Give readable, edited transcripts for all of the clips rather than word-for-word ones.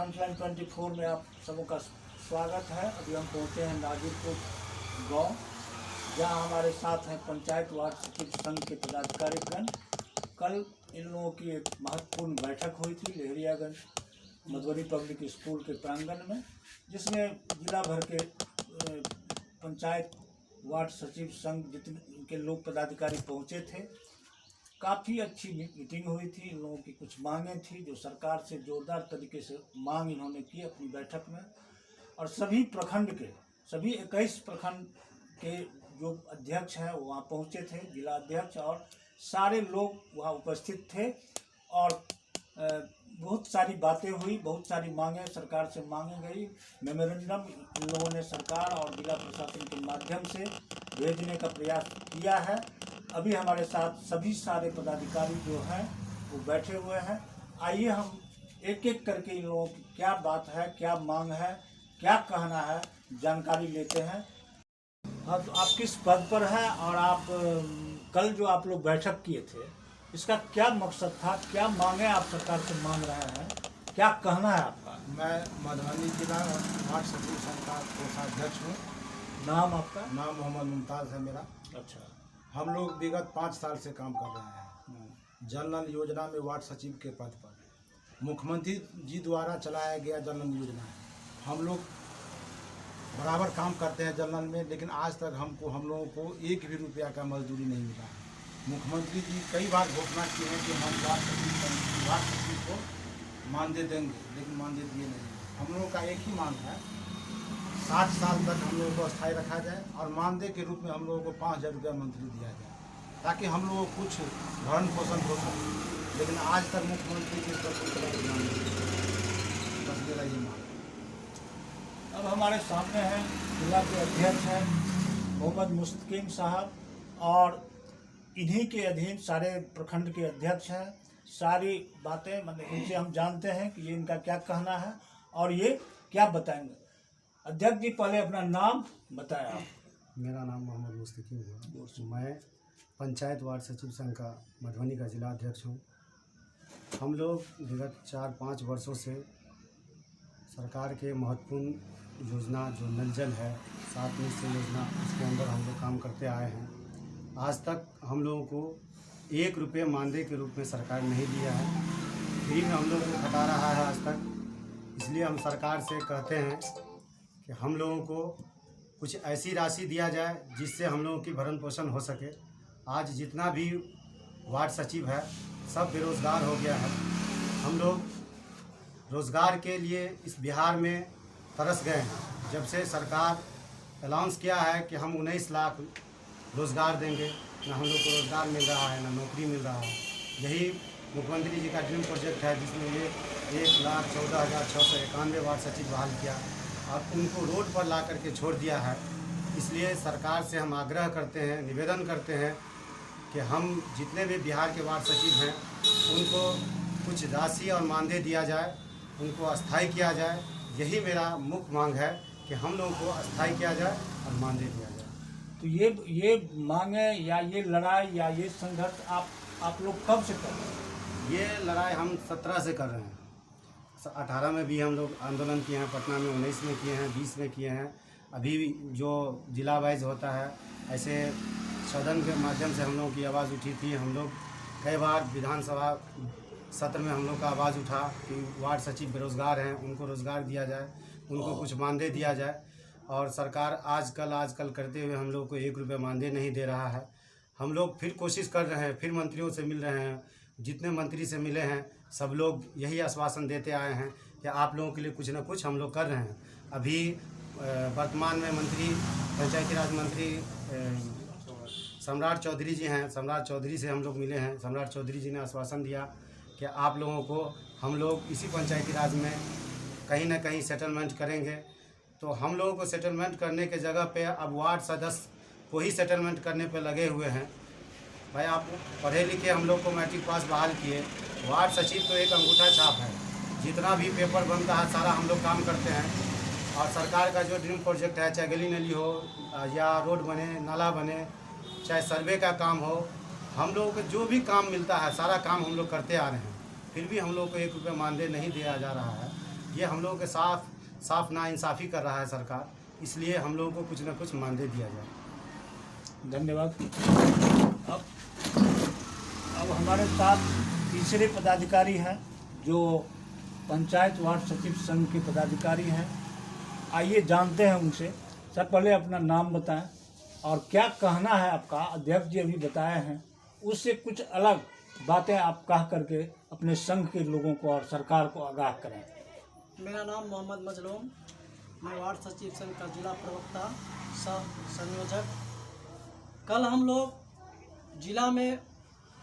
Frontline 24 में आप सबों का स्वागत है। अभी हम पहुंचे हैं नाजिरपुर गांव, जहां हमारे साथ हैं पंचायत वार्ड सचिव संघ के पदाधिकारीगण। कल इन लोगों की एक महत्वपूर्ण बैठक हुई थी लहरियागंज मधुबनी पब्लिक स्कूल के प्रांगण में, जिसमें जिला भर के पंचायत वार्ड सचिव संघ जितने के लोग पदाधिकारी पहुंचे थे। काफ़ी अच्छी मीटिंग हुई थी। इन लोगों की कुछ मांगें थी जो सरकार से जोरदार तरीके से मांग इन्होंने की अपनी बैठक में, और सभी प्रखंड के सभी 21 प्रखंड के जो अध्यक्ष हैं वो वहाँ पहुँचे थे, जिला अध्यक्ष, और सारे लोग वहाँ उपस्थित थे। और बहुत सारी बातें हुई, बहुत सारी मांगें सरकार से मांगी गई। मेमोरेंडम इन लोगों ने सरकार और जिला प्रशासन के माध्यम से भेजने का प्रयास किया है। अभी हमारे साथ सभी सारे पदाधिकारी जो हैं वो बैठे हुए हैं। आइए हम एक एक करके इन लोगों की क्या बात है, क्या मांग है, क्या कहना है, जानकारी लेते हैं। हाँ, तो आप किस पद पर हैं और आप कल जो आप लोग बैठक किए थे इसका क्या मकसद था, क्या मांगे आप सरकार से मांग रहे हैं, क्या कहना है आपका? मैं मधुबनी जिला वार्ड सचिव संघ का कोषाध्यक्ष हूँ। नाम आपका? नाम मोहम्मद मुमताज़ है मेरा। अच्छा। हम लोग विगत 5 साल से काम कर रहे हैं जल नल योजना में वार्ड सचिव के पद पर। मुख्यमंत्री जी द्वारा चलाया गया जल नल योजना है। हम लोग बराबर काम करते हैं जल नल में, लेकिन आज तक हम लोगों को 1 भी रुपया का मजदूरी नहीं मिला है। मुख्यमंत्री जी कई बार घोषणा की है कि हम वार्ड सचिव को मानदेय देंगे, लेकिन मानदेय दिए नहीं। हम लोगों का एक ही मांग है, 60 साल तक हम लोगों को अस्थायी रखा जाए और मानदेय के रूप में हम लोगों को 5000 रुपया मंथली दिया जाए, ताकि हम लोगों को कुछ भरण पोषण हो सके। लेकिन आज तक मुख्यमंत्री जी पर कोई तरह की मांग नहीं। बस मेरा ये मांग। अब हमारे सामने हैं जिला के अध्यक्ष हैं मोहम्मद मुस्तकीम साहब, और इन्हीं के अधीन सारे प्रखंड के अध्यक्ष हैं। सारी बातें मतलब इनसे हम जानते हैं कि ये इनका क्या कहना है और ये क्या बताएंगे। अध्यक्ष जी, पहले अपना नाम बताएं आप। मेरा नाम मोहम्मद मुस्तकीम है। मैं पंचायत वार्ड सचिव संघ का मधुबनी का जिला अध्यक्ष हूँ। हम लोग विगत 4-5 वर्षों से सरकार के महत्वपूर्ण योजना जो नल जल है 7 निश्चय योजना, इसके अंदर हम लोग काम करते आए हैं। आज तक हम लोगों को 1 रुपये मानदेय के रूप में सरकार नहीं दिया है। फ्री में हम लोगों को खटा रहा है आज तक। इसलिए हम सरकार से कहते हैं कि हम लोगों को कुछ ऐसी राशि दिया जाए जिससे हम लोगों की भरण पोषण हो सके। आज जितना भी वार्ड सचिव है सब बेरोज़गार हो गया है। हम लोग रोज़गार के लिए इस बिहार में तरस गए हैं। जब से सरकार अनाउंस किया है कि हम 19 लाख रोज़गार देंगे, ना हम लोग को रोज़गार मिल रहा है, ना नौकरी मिल रहा है। यही मुख्यमंत्री जी का ड्रीम प्रोजेक्ट है, जिसमें ये 1,14,691 वार्ड सचिव बहाल किया और उनको रोड पर ला करके छोड़ दिया है। इसलिए सरकार से हम आग्रह करते हैं, निवेदन करते हैं कि हम जितने भी बिहार के वार्ड सचिव हैं उनको कुछ राशि और मानदेय दिया जाए, उनको अस्थायी किया जाए। यही मेरा मुख्य मांग है कि हम लोगों को अस्थायी किया जाए और मानदेय दिया जाए। तो ये मांगे या ये लड़ाई या ये संघर्ष आप लोग कब से कर रहे हैं? ये लड़ाई हम 17 से कर रहे हैं। 18 में भी हम लोग आंदोलन किए हैं, पटना में 19 में किए हैं, 20 में किए हैं। अभी भी जो जिला वाइज होता है, ऐसे सदन के माध्यम से हम लोगों की आवाज़ उठी थी। हम लोग कई बार विधानसभा सत्र में हम लोग का आवाज़ उठा कि वार्ड सचिव बेरोज़गार हैं, उनको रोज़गार दिया जाए, उनको कुछ मानदेय दिया जाए। और सरकार आजकल करते हुए हम लोग को 1 रुपये मानदेय नहीं दे रहा है। हम लोग फिर कोशिश कर रहे हैं, फिर मंत्रियों से मिल रहे हैं। जितने मंत्री से मिले हैं सब लोग यही आश्वासन देते आए हैं कि आप लोगों के लिए कुछ ना कुछ हम लोग कर रहे हैं। अभी वर्तमान में मंत्री पंचायती राज मंत्री सम्राट चौधरी जी हैं। सम्राट चौधरी से हम लोग मिले हैं। सम्राट चौधरी जी ने आश्वासन दिया कि आप लोगों को हम लोग इसी पंचायती राज में कहीं ना कहीं सेटलमेंट करेंगे। तो हम लोगों को सेटलमेंट करने के जगह पे अब वार्ड सदस्य को ही सेटलमेंट करने पे लगे हुए हैं। भाई, आप पढ़े लिखे हम लोग को मैट्रिक पास बहाल किए, वार्ड सचिव तो एक अंगूठा छाप है। जितना भी पेपर बनता है सारा हम लोग काम करते हैं। और सरकार का जो ड्रीम प्रोजेक्ट है, चाहे गली नली हो या रोड बने, नाला बने, चाहे सर्वे का काम हो, हम लोगों को जो भी काम मिलता है सारा काम हम लोग करते आ रहे हैं। फिर भी हम लोग को 1 रुपया मानदेय नहीं दिया जा रहा है, ये हम लोगों के साफ नाइंसाफ़ी कर रहा है सरकार, इसलिए हम लोगों को कुछ न कुछ मानदेय दिया जाए। धन्यवाद। अब हमारे साथ तीसरे पदाधिकारी हैं जो पंचायत वार्ड सचिव संघ के पदाधिकारी हैं। आइए जानते हैं उनसे। सर, पहले अपना नाम बताएं और क्या कहना है आपका। अध्यक्ष जी अभी बताए हैं, उससे कुछ अलग बातें आप कह करके अपने संघ के लोगों को और सरकार को आगाह करें। मेरा नाम मोहम्मद मजलूम, मैं वार्ड सचिव संघ का जिला प्रवक्ता सह संयोजक। कल हम लोग जिला में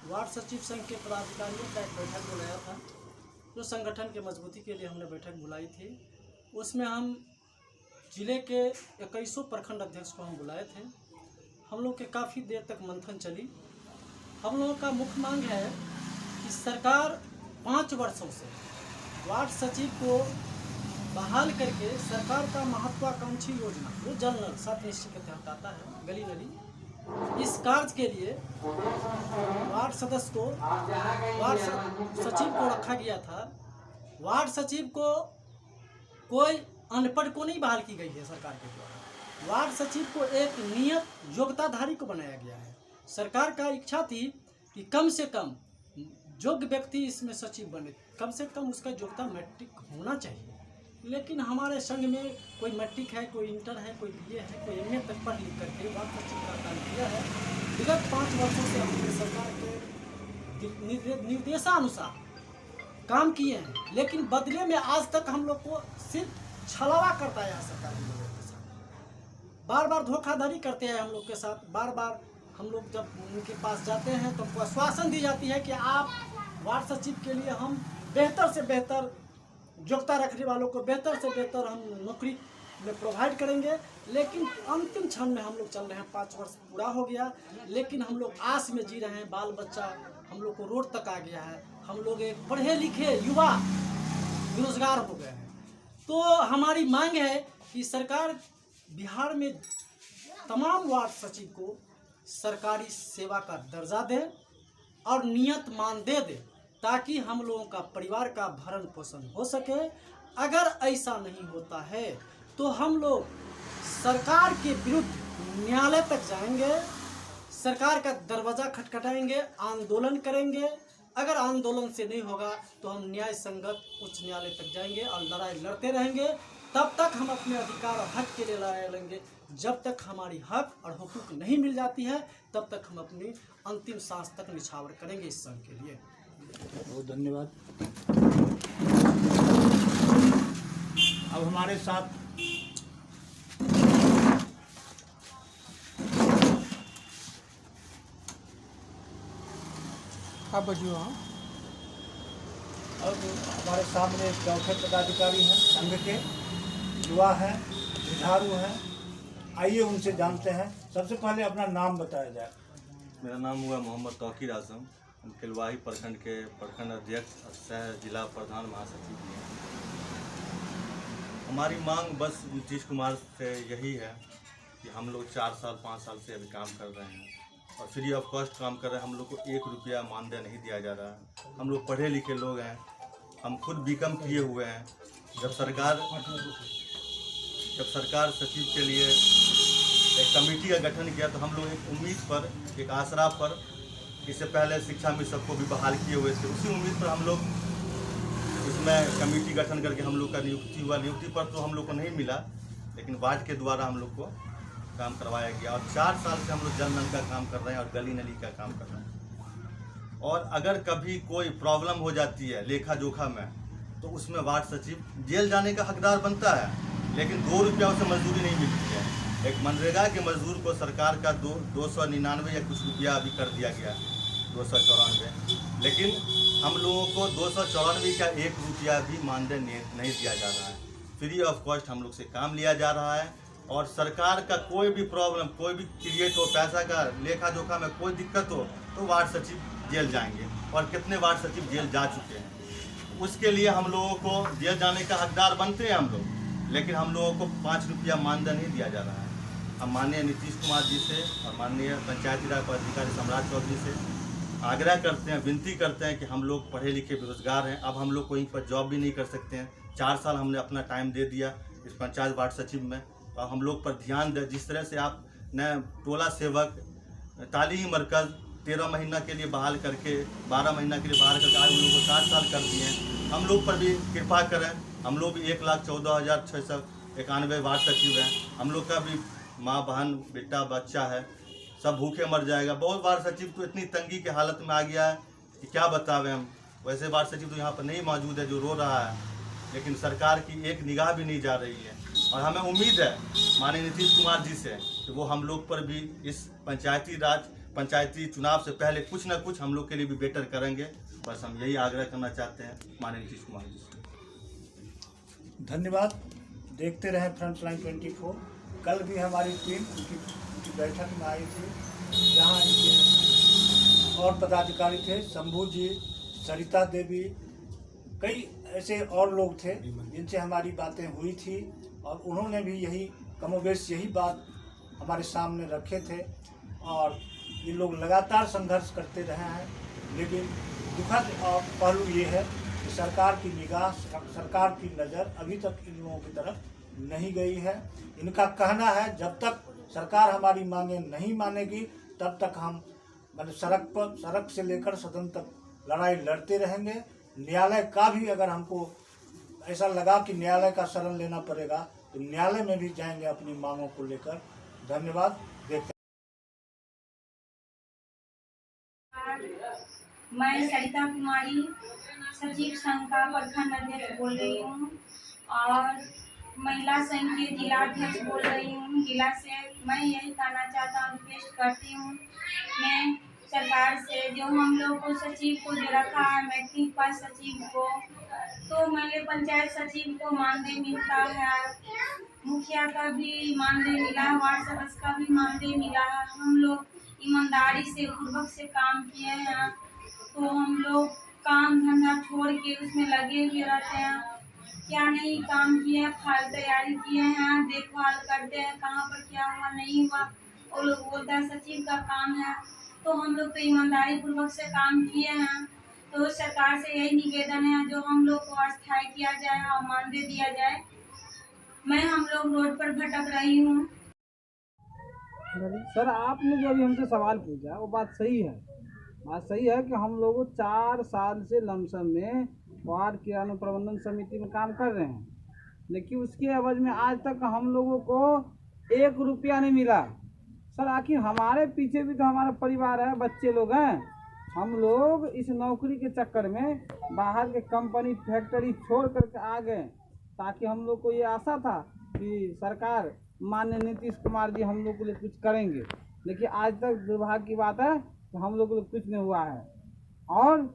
वार्ड सचिव संघ के पदाधिकारियों का एक बैठक बुलाया था, जो संगठन के मजबूती के लिए हमने बैठक बुलाई थी। उसमें हम जिले के 21 प्रखंड अध्यक्ष को हम बुलाए थे। हम लोग के काफ़ी देर तक मंथन चली। हम लोगों का मुख्य मांग है कि सरकार 5 वर्षों से वार्ड सचिव को बहाल करके सरकार का महत्वाकांक्षी योजना जो जल नल 7 निश्चय के तहत आता है, गली नली, इस कार्य के लिए वार्ड सदस्य को वार्ड सचिव को रखा गया था। वार्ड सचिव को कोई अनपढ़ को नहीं बहाल की गई है सरकार के द्वारा। वार्ड सचिव को एक नियत योग्यताधारी को बनाया गया है। सरकार का इच्छा थी कि कम से कम योग्य व्यक्ति इसमें सचिव बने, कम से कम उसका योग्यता मैट्रिक होना चाहिए। लेकिन हमारे संघ में कोई मैट्रिक है, कोई इंटर है, कोई बीए है, कोई एमए तक पढ़ लिख करके वार्ड सचिव का काम किया है। विगत 5 वर्षों से हमने सरकार के निर्देशानुसार काम किए हैं, लेकिन बदले में आज तक हम लोग को सिर्फ छलावा करता है सरकार हम लोगों के साथ। बार बार धोखाधड़ी करते हैं हम लोग के साथ। बार बार हम लोग जब उनके पास जाते हैं तो आश्वासन दी जाती है कि आप वार्ड सचिव के लिए हम बेहतर से बेहतर योग्यता रखने वालों को बेहतर से बेहतर हम नौकरी में प्रोवाइड करेंगे। लेकिन अंतिम क्षण में हम लोग चल रहे हैं। 5 वर्ष पूरा हो गया, लेकिन हम लोग आस में जी रहे हैं। बाल बच्चा हम लोग को रोड तक आ गया है। हम लोग एक पढ़े लिखे युवा बेरोजगार हो गए हैं। तो हमारी मांग है कि सरकार बिहार में तमाम वार्ड सचिव को सरकारी सेवा का दर्जा दे और नियत मानदेय दे, ताकि हम लोगों का परिवार का भरण पोषण हो सके। अगर ऐसा नहीं होता है तो हम लोग सरकार के विरुद्ध न्यायालय तक जाएंगे, सरकार का दरवाज़ा खटखटाएंगे, आंदोलन करेंगे। अगर आंदोलन से नहीं होगा तो हम न्याय संगत उच्च न्यायालय तक जाएंगे और लड़ाई लड़ते रहेंगे। तब तक हम अपने अधिकार और हक के लिए लड़ाई लड़ेंगे। जब तक हमारी हक और हुकूक नहीं मिल जाती है, तब तक हम अपनी अंतिम सांस तक निछावर करेंगे इस संघ के लिए। बहुत धन्यवाद। अब हमारे साथ आप बजियो। अब हमारे सामने चौथे पदाधिकारी हैं संघ के, युवा हैं, जुझारू हैं। आइए उनसे जानते हैं। सबसे पहले अपना नाम बताया जाए। मेरा नाम हुआ मोहम्मद तौकीर आजम। हम किलवाही प्रखंड के प्रखंड अध्यक्ष सह जिला प्रधान महासचिव हैं। हमारी मांग बस नीतीश कुमार से यही है कि हम लोग 4 साल 5 साल से अभी काम कर रहे हैं और फ्री ऑफ कॉस्ट काम कर रहे हैं। हम लोग को 1 रुपया मानदेय नहीं दिया जा रहा है। हम लोग पढ़े लिखे लोग हैं, हम खुद बीकॉम किए हुए हैं। जब सरकार सचिव के लिए एक कमेटी का गठन किया तो हम लोग एक उम्मीद पर, एक आसरा पर, इससे पहले शिक्षा में सबको भी बहाल किए हुए थे, उसी उम्मीद पर हम लोग इसमें कमेटी गठन करके हम लोग का नियुक्ति हुआ। नियुक्ति पर तो हम लोग को नहीं मिला, लेकिन वार्ड के द्वारा हम लोग को काम करवाया गया और 4 साल से हम लोग जल नल का काम कर रहे हैं और गली नली का काम कर रहे हैं। और अगर कभी कोई प्रॉब्लम हो जाती है लेखा जोखा में, तो उसमें वार्ड सचिव जेल जाने का हकदार बनता है, लेकिन 2 रुपया उसे मजदूरी नहीं मिलती है। एक मनरेगा के मजदूर को सरकार का 299 या कुछ रुपया अभी कर दिया गया, 294, लेकिन हम लोगों को 294 का 1 रुपया भी मानदेय नहीं दिया जा रहा है। फ्री ऑफ कॉस्ट हम लोग से काम लिया जा रहा है और सरकार का कोई भी प्रॉब्लम, कोई भी क्रिएट हो, पैसा का लेखा जोखा में कोई दिक्कत हो तो वार्ड सचिव जेल जाएंगे और कितने वार्ड सचिव जेल जा चुके हैं। उसके लिए हम लोगों को जेल जाने का हकदार बनते हैं हम लोग, लेकिन हम लोगों को 5 रुपया मानदेय नहीं दिया जा रहा है। हम माननीय नीतीश कुमार जी से और माननीय पंचायती राज पदाधिकारी सम्राट चौधरी से आग्रह करते हैं, विनती करते हैं कि हम लोग पढ़े लिखे बेरोजगार हैं, अब हम लोग कहीं पर जॉब भी नहीं कर सकते हैं, 4 साल हमने अपना टाइम दे दिया इस पंचायत वार्ड सचिव में। और हम लोग पर ध्यान दें, जिस तरह से आप न टोला सेवक तालीमी मरकज़ 13 महीना के लिए बहाल करके 12 महीना के लिए बहाल करके आज उन लोगों को 4 साल कर दिए हैं। हम लोग पर भी कृपा करें। हम लोग भी 1,14,691 वार्ड सचिव हैं। हम लोग का भी माँ बहन बेटा बच्चा है, सब भूखे मर जाएगा। बहुत वार्ड सचिव तो इतनी तंगी के हालत में आ गया है कि क्या बतावें हम। वैसे वार्ड सचिव तो यहाँ पर नहीं मौजूद है जो रो रहा है, लेकिन सरकार की एक निगाह भी नहीं जा रही है। और हमें उम्मीद है माननीय नीतीश कुमार जी से कि वो हम लोग पर भी इस पंचायती चुनाव से पहले कुछ ना कुछ हम लोग के लिए भी बेटर करेंगे। बस हम यही आग्रह करना चाहते हैं माननीय नीतीश कुमार जी से। धन्यवाद। देखते रहे फ्रंटलाइन 24। कल भी हमारी टीम उनकी बैठक में आई थी, जहां इनके और पदाधिकारी थे, शंभू जी, सरिता देवी, कई ऐसे और लोग थे जिनसे हमारी बातें हुई थी और उन्होंने भी यही कमोबेश यही बात हमारे सामने रखे थे। और ये लोग लगातार संघर्ष करते रहे हैं, लेकिन दुखद और पहलू ये है कि सरकार की निगाह, सरकार की नज़र अभी तक इन लोगों की तरफ नहीं गई है। इनका कहना है जब तक सरकार हमारी मांगे नहीं मानेगी तब तक हम सड़क से लेकर सदन तक लड़ाई लड़ते रहेंगे। न्यायालय का भी अगर हमको ऐसा लगा कि न्यायालय का शरण लेना पड़ेगा तो न्यायालय में भी जाएंगे अपनी मांगों को लेकर। धन्यवाद। देखते मैं सरिता कुमारी सचिव संघ का प्रखंड अध्यक्ष बोल रही हूँ और महिला संघ के जिला अध्यक्ष बोल रही हूँ। जिला से मैं यही कहना चाहता हूँ, रिक्वेस्ट करती हूँ मैं सरकार से, जो हम लोग को सचिव को जो रखा है मैट्रिक पास सचिव को, तो मैंने पंचायत सचिव को मानदेय मिलता है, मुखिया का भी मानदेय मिला, वार्ड सदस्य का भी मानदेय मिला है। हम लोग ईमानदारी से पूर्वक से काम किए हैं, तो हम लोग काम धंधा छोड़ के उसमें लगे हुए रहते हैं। क्या नहीं काम किए, फाइल तैयारी किए हैं, देखभाल करते हैं, कहाँ पर क्या हुआ नहीं हुआ वो लोग बोलता है सचिव का काम है। तो हम लोग तो ईमानदारी पूर्वक से काम किए हैं। तो सरकार से यही निवेदन है जो हम लोग को अस्थायी किया जाए और मानदेय दिया जाए। मैं हम लोग रोड पर भटक रही हूँ। सर, आपने जो अभी हमसे सवाल पूछा वो बात सही है। बात सही है कि हम लोग 4 साल से लमसम में वार्ड किराना प्रबंधन समिति में काम कर रहे हैं, लेकिन उसके एवज में आज तक हम लोगों को 1 रुपया नहीं मिला। सर, आखिर हमारे पीछे भी तो हमारा परिवार है, बच्चे लोग हैं। हम लोग इस नौकरी के चक्कर में बाहर के कंपनी फैक्ट्री छोड़ करके आ गए, ताकि हम लोग को ये आशा था कि सरकार माननीय नीतीश कुमार जी हम लोग के लिए कुछ करेंगे, लेकिन आज तक दुर्भाग्य की बात है कि हम लोग को कुछ नहीं हुआ है। और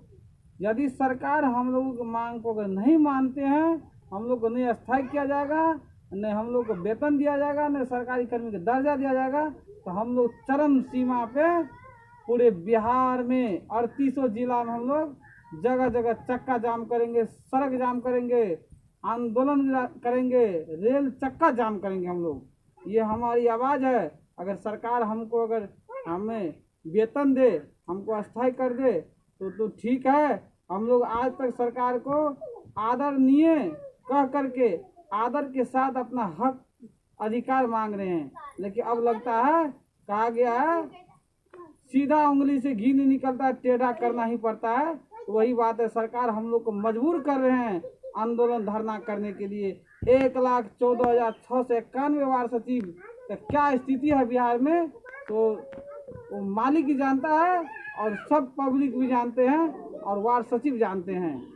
यदि सरकार हम लोगों की मांग को अगर नहीं मानते हैं, हम लोग को नहीं अस्थायी किया जाएगा, नहीं हम लोग को वेतन दिया जाएगा, नहीं सरकारी कर्मी का दर्जा दिया जाएगा, तो हम लोग चरम सीमा पे पूरे बिहार में 38 जिला में हम लोग जगह जगह चक्का जाम करेंगे, सड़क जाम करेंगे, आंदोलन करेंगे, रेल चक्का जाम करेंगे हम लोग। ये हमारी आवाज़ है। अगर सरकार हमको अगर हमें वेतन दे, हमको अस्थायी कर दे तो ठीक है। हम लोग आज तक सरकार को आदरणीय कह करके आदर के साथ अपना हक अधिकार मांग रहे हैं, लेकिन अब लगता है कहा गया है सीधा उंगली से घी नहीं निकलता, टेढ़ा करना ही पड़ता है। तो वही बात है, सरकार हम लोग को मजबूर कर रहे हैं आंदोलन धरना करने के लिए। 1,14,691 वार्ड सचिव का क्या स्थिति है बिहार में, तो वो मालिक ही जानता है और सब पब्लिक भी जानते हैं और वार्ड सचिव जानते हैं।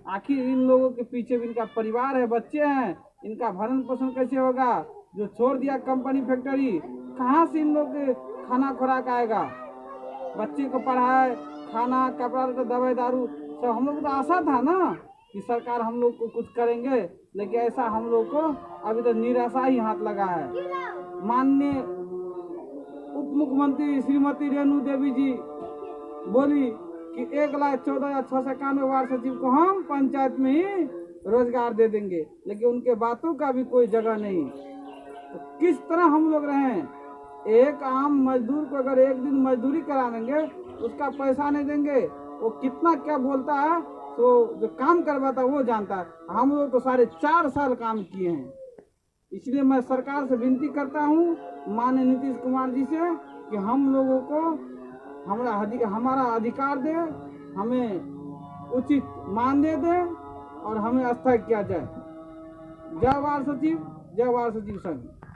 आखिर इन लोगों के पीछे भी इनका परिवार है, बच्चे हैं, इनका भरण पोषण कैसे होगा? जो छोड़ दिया कंपनी फैक्ट्री, कहाँ से इन लोग के खाना खुराक आएगा? बच्चे को पढ़ाए, खाना, कपड़ा, दवाई, दारू सब हम लोग को तो आशा था ना कि सरकार हम लोग को कुछ करेंगे, लेकिन ऐसा हम लोग को अभी तो निराशा ही हाथ लगा है। माननीय उप मुख्यमंत्री श्रीमती रेणु देवी जी बोली कि 1,14,691 वार्ड सचिव को हम पंचायत में ही रोजगार दे देंगे, लेकिन उनके बातों का भी कोई जगह नहीं। तो किस तरह हम लोग रहें? एक आम मजदूर को अगर एक दिन मजदूरी करा देंगे, उसका पैसा नहीं देंगे, वो कितना क्या बोलता है तो जो काम करवाता वो जानता है। हम लोग तो सारे 4 साल काम किए हैं। इसलिए मैं सरकार से विनती करता हूँ माननीय नीतीश कुमार जी से कि हम लोगों को हमारा अधिकार दे, हमें उचित मानदेय दे और हमें स्थायी किया जाए। जय वार्ड सचिव, जय वार्ड सचिव संघ।